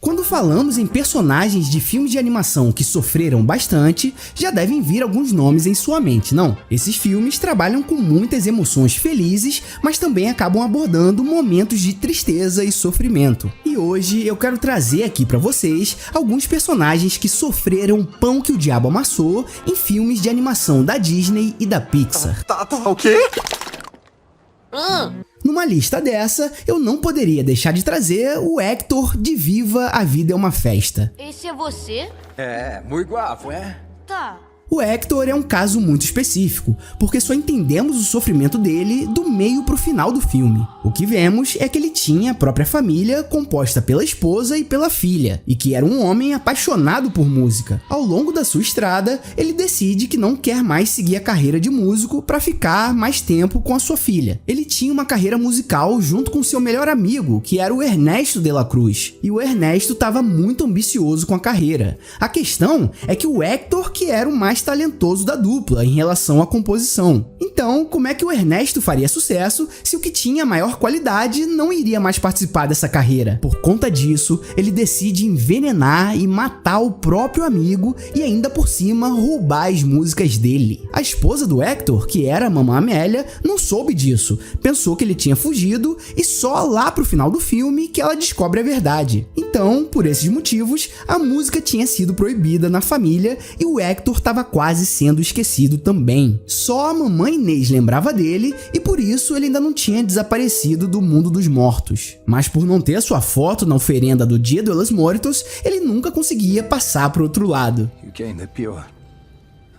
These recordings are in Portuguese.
Quando falamos em personagens de filmes de animação que sofreram bastante, já devem vir alguns nomes em sua mente, não? Esses filmes trabalham com muitas emoções felizes, mas também acabam abordando momentos de tristeza e sofrimento. E hoje eu quero trazer aqui pra vocês alguns personagens que sofreram o pão que o diabo amassou em filmes de animação da Disney e da Pixar. O quê? Numa lista dessa, eu não poderia deixar de trazer o Hector de Viva a Vida é uma Festa. Esse é você? É, muito guapo, é? Tá. O Hector é um caso muito específico, porque só entendemos o sofrimento dele do meio pro final do filme. O que vemos é que ele tinha a própria família composta pela esposa e pela filha, e que era um homem apaixonado por música. Ao longo da sua estrada, ele decide que não quer mais seguir a carreira de músico para ficar mais tempo com a sua filha. Ele tinha uma carreira musical junto com seu melhor amigo, que era o Ernesto de la Cruz, e o Ernesto estava muito ambicioso com a carreira. A questão é que o Hector que era o mais talentoso da dupla em relação à composição. Então, como é que o Ernesto faria sucesso se o que tinha maior qualidade não iria mais participar dessa carreira? Por conta disso, ele decide envenenar e matar o próprio amigo e ainda por cima roubar as músicas dele. A esposa do Hector, que era a Mamã Amélia, não soube disso, pensou que ele tinha fugido e só lá pro final do filme que ela descobre a verdade. Então, por esses motivos, a música tinha sido proibida na família e o Hector estava quase sendo esquecido também. Só a mamãe Inês lembrava dele e por isso ele ainda não tinha desaparecido do mundo dos mortos. Mas por não ter a sua foto na oferenda do Dia de los Muertos, ele nunca conseguia passar pro outro lado. E o que ainda é pior,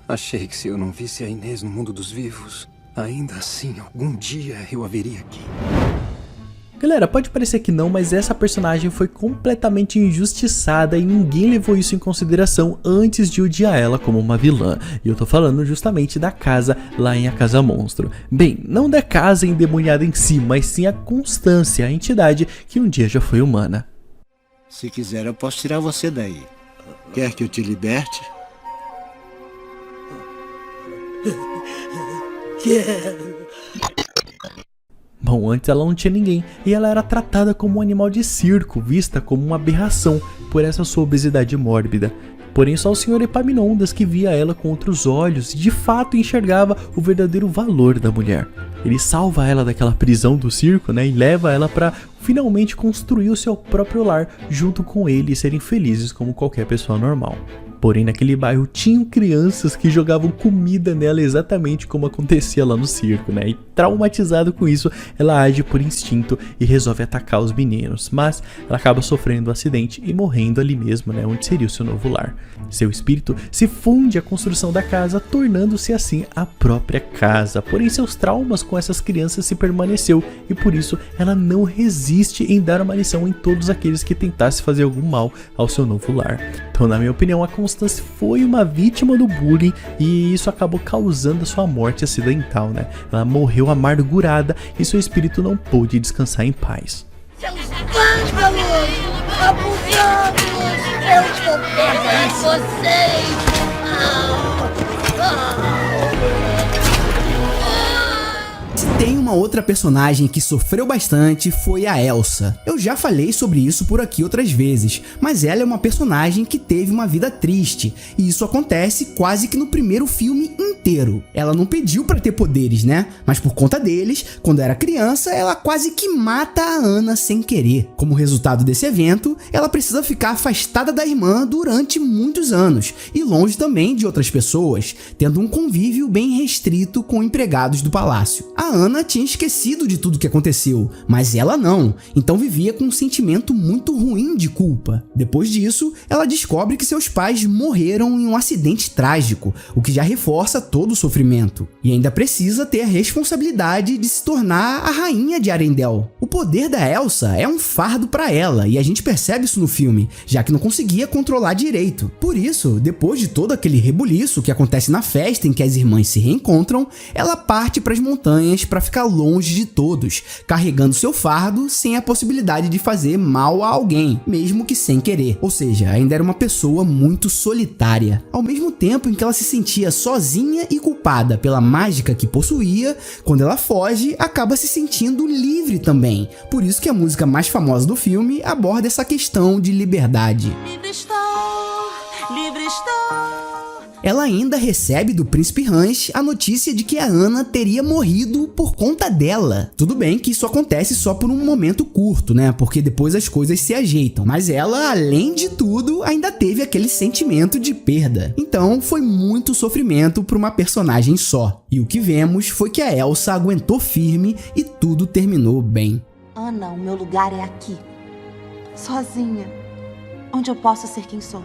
achei que se eu não visse a Inês no mundo dos vivos, ainda assim algum dia eu a veria aqui. Galera, pode parecer que não, mas essa personagem foi completamente injustiçada e ninguém levou isso em consideração antes de odiar ela como uma vilã. E eu tô falando justamente da Casa lá em A Casa Monstro. Bem, não da casa endemoniada em si, mas sim a Constância, a entidade que um dia já foi humana. Se quiser eu posso tirar você daí. Quer que eu te liberte? Quero. Bom, antes ela não tinha ninguém e ela era tratada como um animal de circo, vista como uma aberração por essa sua obesidade mórbida. Porém, só o Sr. Epaminondas que via ela com outros olhos e de fato enxergava o verdadeiro valor da mulher. Ele salva ela daquela prisão do circo, né, e leva ela para finalmente construir o seu próprio lar junto com ele e serem felizes como qualquer pessoa normal. Porém, naquele bairro tinham crianças que jogavam comida nela exatamente como acontecia lá no circo, né? E traumatizado com isso, ela age por instinto e resolve atacar os meninos. Mas ela acaba sofrendo um acidente e morrendo ali mesmo, né? Onde seria o seu novo lar. Seu espírito se funde à construção da casa, tornando-se assim a própria casa. Porém, seus traumas com essas crianças se permaneceu e por isso ela não resiste em dar uma lição em todos aqueles que tentassem fazer algum mal ao seu novo lar. Então, na minha opinião, a Constância foi uma vítima do bullying e isso acabou causando a sua morte acidental, né? Ela morreu amargurada e seu espírito não pôde descansar em paz. Seus vândalos! Abusados! Eu vou pegar vocês! Tem uma outra personagem que sofreu bastante, foi a Elsa. Eu já falei sobre isso por aqui outras vezes, mas ela é uma personagem que teve uma vida triste, e isso acontece quase que no primeiro filme inteiro. Ela não pediu pra ter poderes, né? Mas por conta deles, quando era criança, ela quase que mata a Anna sem querer. Como resultado desse evento, ela precisa ficar afastada da irmã durante muitos anos, e longe também de outras pessoas, tendo um convívio bem restrito com empregados do palácio. A Anna tinha esquecido de tudo que aconteceu, mas ela não, então vivia com um sentimento muito ruim de culpa. Depois disso, ela descobre que seus pais morreram em um acidente trágico, o que já reforça todo o sofrimento. E ainda precisa ter a responsabilidade de se tornar a rainha de Arendelle. O poder da Elsa é um fardo para ela, e a gente percebe isso no filme, já que não conseguia controlar direito. Por isso, depois de todo aquele rebuliço que acontece na festa em que as irmãs se reencontram, ela parte para as montanhas decisões para ficar longe de todos, carregando seu fardo sem a possibilidade de fazer mal a alguém, mesmo que sem querer. Ou seja, ainda era uma pessoa muito solitária. Ao mesmo tempo em que ela se sentia sozinha e culpada pela mágica que possuía, quando ela foge, acaba se sentindo livre também. Por isso que a música mais famosa do filme aborda essa questão de liberdade. Livre estou, livre estou. Ela ainda recebe do príncipe Hans a notícia de que a Anna teria morrido por conta dela. Tudo bem que isso acontece só por um momento curto, né? Porque depois as coisas se ajeitam. Mas ela, além de tudo, ainda teve aquele sentimento de perda. Então foi muito sofrimento para uma personagem só. E o que vemos foi que a Elsa aguentou firme e tudo terminou bem. Ana, o meu lugar é aqui. Sozinha. Onde eu posso ser quem sou.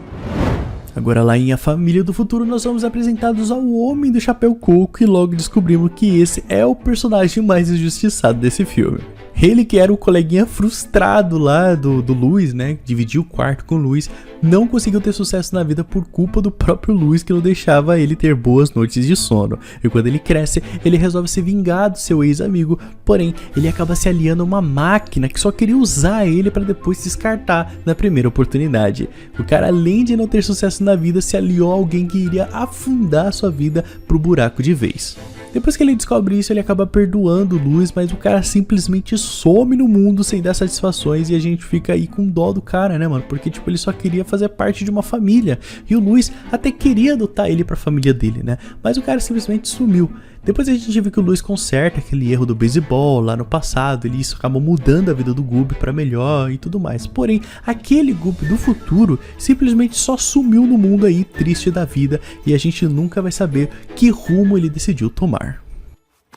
Agora lá em A Família do Futuro nós somos apresentados ao Homem do Chapéu Coco e logo descobrimos que esse é o personagem mais injustiçado desse filme. Ele que era o coleguinha frustrado lá do Luiz, né, dividiu o quarto com o Luiz, não conseguiu ter sucesso na vida por culpa do próprio Luiz que não deixava ele ter boas noites de sono. E quando ele cresce, ele resolve se vingar do seu ex-amigo, porém ele acaba se aliando a uma máquina que só queria usar ele para depois descartar na primeira oportunidade. O cara, além de não ter sucesso na vida, se aliou a alguém que iria afundar a sua vida pro buraco de vez. Depois que ele descobre isso, ele acaba perdoando o Luiz, mas o cara simplesmente some no mundo sem dar satisfações e a gente fica aí com dó do cara, né, mano? Porque, tipo, ele só queria fazer parte de uma família e o Luiz até queria adotar ele pra família dele, né? Mas o cara simplesmente sumiu. Depois a gente vê que o Luiz conserta aquele erro do beisebol lá no passado, ele isso acaba mudando a vida do Gubi pra melhor e tudo mais. Porém, aquele Gubi do futuro simplesmente só sumiu no mundo aí, triste da vida, e a gente nunca vai saber que rumo ele decidiu tomar.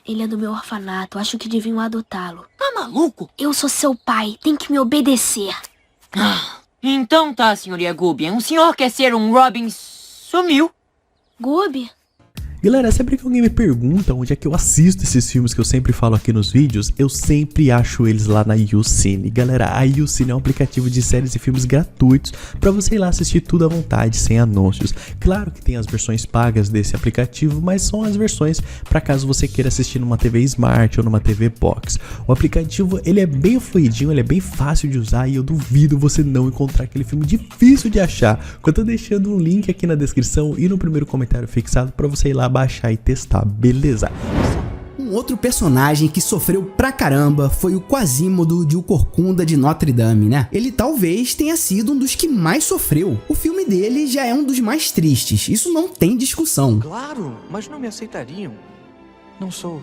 Ele é do meu orfanato, acho que deviam adotá-lo. Tá maluco? Eu sou seu pai, tem que me obedecer. Então tá, senhoria Gubi. O senhor quer ser um Robin sumiu. Gubi? Galera, sempre que alguém me pergunta onde é que eu assisto esses filmes que eu sempre falo aqui nos vídeos, eu sempre acho eles lá na YouCine. Galera, a YouCine é um aplicativo de séries e filmes gratuitos pra você ir lá assistir tudo à vontade, sem anúncios. Claro que tem as versões pagas desse aplicativo, mas são as versões pra caso você queira assistir numa TV Smart ou numa TV Box. O aplicativo, ele é bem fluidinho, ele é bem fácil de usar e eu duvido você não encontrar aquele filme difícil de achar. Eu tô deixando um link aqui na descrição e no primeiro comentário fixado pra você ir lá baixar e testar, beleza? Um outro personagem que sofreu pra caramba foi o Quasimodo de O Corcunda de Notre Dame, né? Ele talvez tenha sido um dos que mais sofreu. O filme dele já é um dos mais tristes, isso não tem discussão. Claro, mas não me aceitariam. Não sou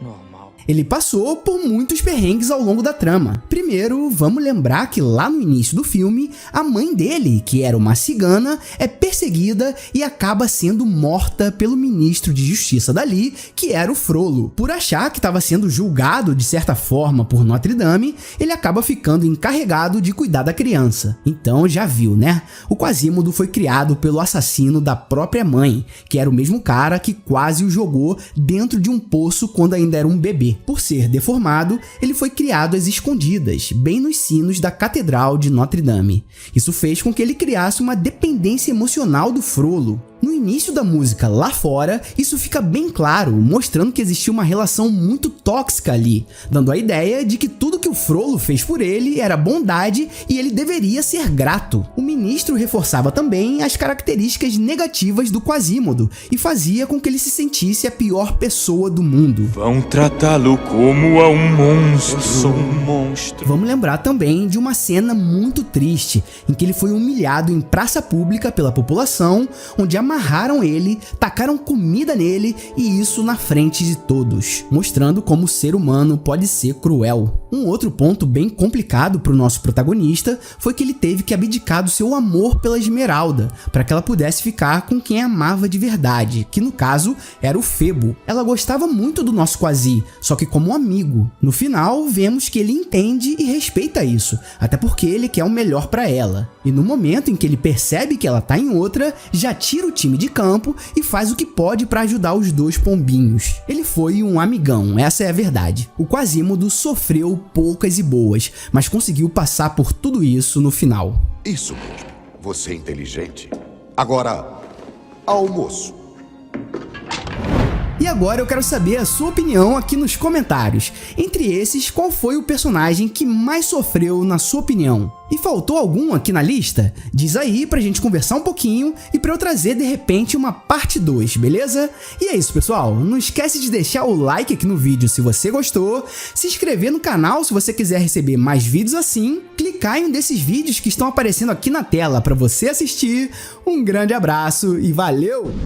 normal. Ele passou por muitos perrengues ao longo da trama. Primeiro, vamos lembrar que lá no início do filme, a mãe dele, que era uma cigana, é perseguida e acaba sendo morta pelo ministro de justiça dali, que era o Frollo. Por achar que estava sendo julgado de certa forma por Notre Dame, ele acaba ficando encarregado de cuidar da criança. Então já viu, né? O Quasimodo foi criado pelo assassino da própria mãe, que era o mesmo cara que quase o jogou dentro de um poço quando ainda era um bebê. Por ser deformado, ele foi criado às escondidas, bem nos sinos da Catedral de Notre Dame. Isso fez com que ele criasse uma dependência emocional do Frollo. No início da música Lá Fora, isso fica bem claro, mostrando que existia uma relação muito tóxica ali, dando a ideia de que tudo que o Frollo fez por ele era bondade e ele deveria ser grato. O ministro reforçava também as características negativas do Quasimodo e fazia com que ele se sentisse a pior pessoa do mundo. Vão tratá-lo como a um monstro. Eu sou um monstro. Vamos lembrar também de uma cena muito triste, em que ele foi humilhado em praça pública pela população, onde amarraram ele, tacaram comida nele e isso na frente de todos, mostrando como o ser humano pode ser cruel. Um outro ponto bem complicado para o nosso protagonista foi que ele teve que abdicar do seu amor pela Esmeralda, para que ela pudesse ficar com quem amava de verdade, que no caso era o Febo. Ela gostava muito do nosso Quasi, só que como um amigo. No final, vemos que ele entende e respeita isso, até porque ele quer o melhor para ela. E no momento em que ele percebe que ela tá em outra, já tira o time de campo e faz o que pode para ajudar os dois pombinhos. Ele foi um amigão, essa é a verdade. O Quasimodo sofreu poucas e boas, mas conseguiu passar por tudo isso no final. Isso mesmo, você é inteligente. Agora, almoço. E E agora eu quero saber a sua opinião aqui nos comentários. Entre esses, qual foi o personagem que mais sofreu na sua opinião? E faltou algum aqui na lista? Diz aí pra gente conversar um pouquinho e pra eu trazer de repente uma parte 2, beleza? E é isso, pessoal. Não esquece de deixar o like aqui no vídeo se você gostou, se inscrever no canal se você quiser receber mais vídeos assim, clicar em um desses vídeos que estão aparecendo aqui na tela pra você assistir. Um grande abraço e valeu!